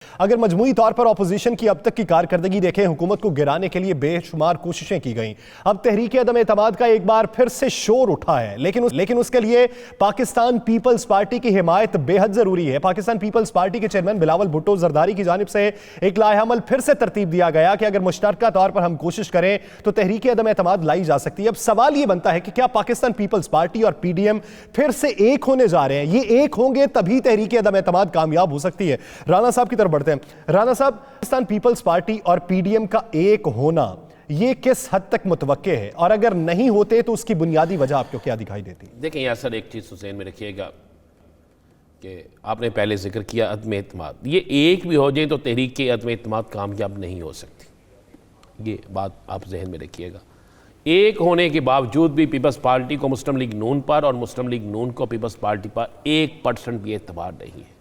अगर मजमूई तौर पर अपोजिशन की अब तक की कारकर्दगी देखें, हुकूमत को गिराने के लिए बेशुमार कोशिशें की गई। अब तहरीक अदम एतमाद का एक बार फिर से शोर उठा है, लेकिन उसके लिए पाकिस्तान पीपल्स पार्टी की हिमायत बेहद जरूरी है। पाकिस्तान पीपल्स पार्टी के चेयरमैन बिलावल भुट्टो जरदारी की जानिब से एक लाएअमल फिर से तरतीब दिया गया कि अगर मुश्तरका तौर पर हम कोशिश करें तो तहरीक अदम एतमाद लाई जा सकती है। अब सवाल यह बनता है कि क्या पाकिस्तान पीपल्स पार्टी और पीडीएम फिर से एक होने जा रहे हैं? ये एक होंगे तभी तहरीक अदम एतमाद कामयाब हो सकती है। राना साहब की तरफ बढ़ते हैं। राना साहब, पाकिस्तान पीपल्स पार्टी और पीडीएम का एक होना ये किस हद तक मुतवक्के है, और अगर नहीं होते तो उसकी बुनियादी वजह आपको क्या दिखाई देती? देखें यार सर, एक चीज़ हुसैन में रखिएगा कि आपने पहले जिक्र किया अदम एतमाद, ये एक भी हो जाए तो तहरीक के अदम एतमाद कामयाब नहीं हो सकती। ये बात आप जहन में रखिएगा। एक होने के बावजूद भी पीपल्स पार्टी को मुस्लिम लीग नून पर और मुस्लिम लीग नून को पीपल्स पार्टी पर 1% भी एतबार नहीं है।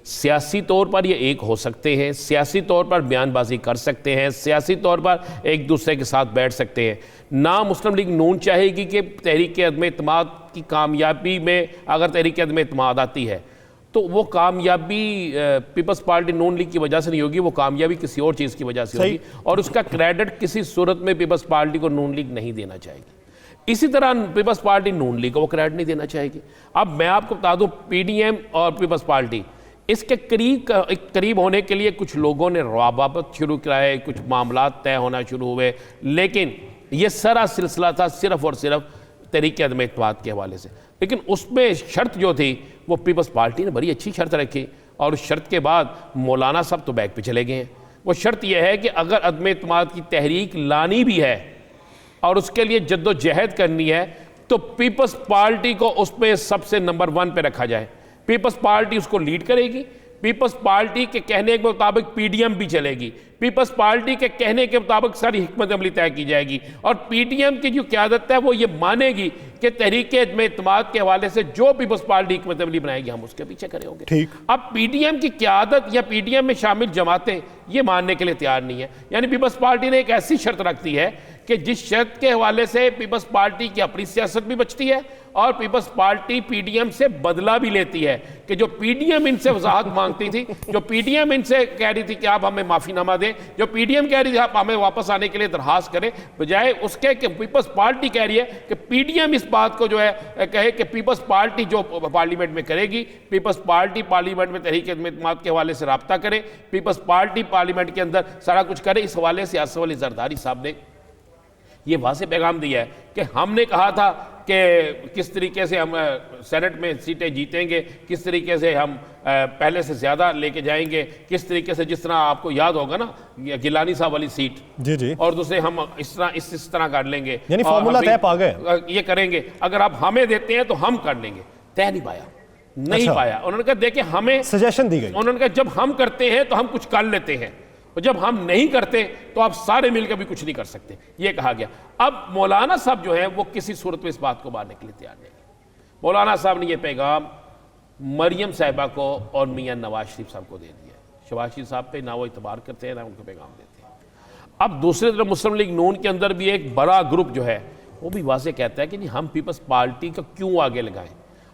सियासी तौर पर ये एक हो सकते हैं, सियासी तौर पर बयानबाजी कर सकते हैं, सियासी तौर पर एक दूसरे के साथ बैठ सकते हैं। ना मुस्लिम लीग नून चाहेगी कि तहरीक अदम एतमाद की कामयाबी में अगर तहरीक अदम एतमाद आती है तो वो कामयाबी पीपल्स पार्टी नून लीग की वजह से नहीं होगी, वो कामयाबी किसी और चीज़ की वजह से होगी, और उसका क्रेडिट किसी सूरत में पीपल्स पार्टी को नून लीग नहीं देना चाहेगी। इसी तरह पीपल्स पार्टी नून लीग को वो क्रेडिट नहीं देना चाहेगी। अब मैं आपको बता दूं, पीडीएम और पीपल्स पार्टी इसके करीब होने के लिए कुछ लोगों ने रवाबत शुरू कराए, कुछ मामला तय होना शुरू हुए, लेकिन ये सारा सिलसिला था सिर्फ और सिर्फ तहरीक अदम एतमाद के हवाले से। लेकिन उसमें शर्त जो थी वो पीपल्स पार्टी ने बड़ी अच्छी शर्त रखी, और उस शर्त के बाद मौलाना साहब तो बैक पे चले गए हैं। वो शर्त यह है कि अगर अदम एतमाद की तहरीक लानी भी है और उसके लिए जद्दोजहद करनी है तो पीपल्स पार्टी को उसमें सबसे नंबर 1 पे रखा जाए। पीपल्स पार्टी उसको लीड करेगी, पीपल्स पार्टी के कहने के मुताबिक पीडीएम भी चलेगी, पीपल्स पार्टी के कहने के मुताबिक सारी हिकमत अमली तय की जाएगी, और पीडीएम की जो क़यादत है वो ये मानेगी कि तहरीक अदम एतमाद के हवाले से जो पीपल्स पार्टी हिकमत अमली बनाएगी हम उसके पीछे खड़े होंगे। ठीक। अब पीडीएम की क़यादत या पीडीएम में शामिल जमातें ये मानने के लिए तैयार नहीं है। यानी पीपल्स पार्टी ने एक ऐसी शर्त रख दी है कि जिस शर्त के हवाले से पीपल्स पार्टी की अपनी सियासत भी बचती है और पीपल्स पार्टी पीडीएम से बदला भी लेती है कि जो पीडीएम इनसे वजाहत मांगती थी, जो पीडीएम इनसे कह रही थी कि आप हमें माफीनामा दें, जो पीडीएम कह रही थी आप हमें वापस आने के लिए दरखास्त करें, बजाय उसके कि पीपल्स पार्टी कह रही है कि पीडीएम इस बात को जो है कहे कि पीपल्स पार्टी जो पार्लियामेंट में करेगी, पीपल्स पार्टी पार्लियामेंट में तहरीक अदम एतमाद के हवाले से रब्ता करे, पीपल्स पार्टी पार्लियामेंट के अंदर सारा कुछ करे। इस हवाले से आसिफ अली जरदारी साहब ने ये वाज़ेह पैगाम दिया है कि हमने कहा था कि किस तरीके से हम सेनेट में सीटें जीतेंगे, किस तरीके से हम पहले से ज़्यादा लेके जाएंगे, किस तरीके से, जिस तरह आपको याद होगा ना गिलानी साहब वाली सीट जी, और दूसरे हम इस तरह कर लेंगे, यानी फॉर्मूला तय पा गए, ये करेंगे, अगर आप हमें देते हैं तो हम कर लेंगे। तय नहीं पाया, नहीं पाया। उन्होंने कहा देखिए हमें सजेशन दी गई, उन्होंने कहा जब हम करते हैं तो हम कुछ कर लेते हैं, और जब हम नहीं करते तो आप सारे मिलकर भी कुछ नहीं कर सकते, ये कहा गया। अब मौलाना साहब जो है वो किसी सूरत में इस बात को मानने के लिए तैयार नहीं। मौलाना साहब ने ये पैगाम मरियम साहिबा को और मियां नवाज शरीफ साहब को दे दिया। शहबाज शरीफ साहब पे ना वो इतबार करते हैं ना उनको पैगाम देते हैं। अब दूसरी तरफ मुस्लिम लीग नून के अंदर भी एक बड़ा ग्रुप जो है वो भी वाज़ेह कहता है कि नहीं, हम पीपल्स पार्टी का क्यों आगे लगाएं।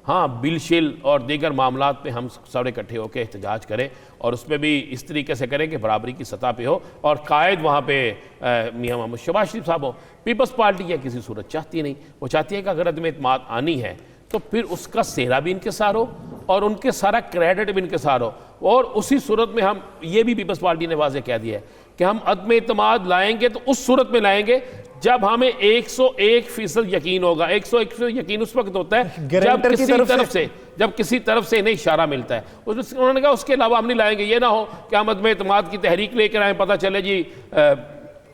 हाँ, बिल शिल और दीगर मामलात पे हम सारे इकट्ठे होकर एहतजाज करें, और उसमें भी इस तरीके से करें कि बराबरी की सतह पे हो और कायद वहाँ पे मियां मोहम्मद शहबाज शरीफ साहब हो। पीपल्स पार्टी यह किसी सूरत चाहती नहीं। वो चाहती है कि अगर अदम एतमाद आनी है तो फिर उसका सेहरा भी इनकिसार हो और उनके सारा क्रेडिट भी इनकिसार हो, और उसी सूरत में हम ये भी पीपल्स पार्टी ने वाज़ेह कह दिया है कि हम अदम एतमाद लाएंगे तो उस सूरत में लाएंगे जब हमें 101% यकीन होगा। 101% यकीन उस वक्त होता है जब किसी तरफ से इन्हें इशारा मिलता है। उन्होंने कहा उसके अलावा हम नहीं लाएंगे। ये ना हो कि हम अदम एतमाद की तहरीक लेकर आए, पता चले जी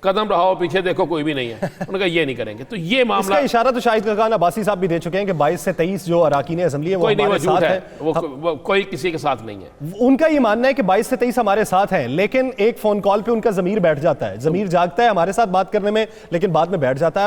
कदम रहो पीछे देखो कोई भी नहीं है। उन्होंने कहा ये नहीं करेंगे। तो ये मामला इशारा तो शाहिद खान अब्बासी साहब भी दे चुके हैं कि 22 से 23 जो अराकीन असेंबली है वो हमारे साथ है, वो कोई किसी के साथ नहीं है। उनका ये मानना है कि 22 से 23 हमारे साथ हैं, लेकिन एक फोन कॉल पे उनका ज़मीर बैठ जाता है, ज़मीर जागता है हमारे साथ बात करने में, लेकिन बाद में बैठ जाता है।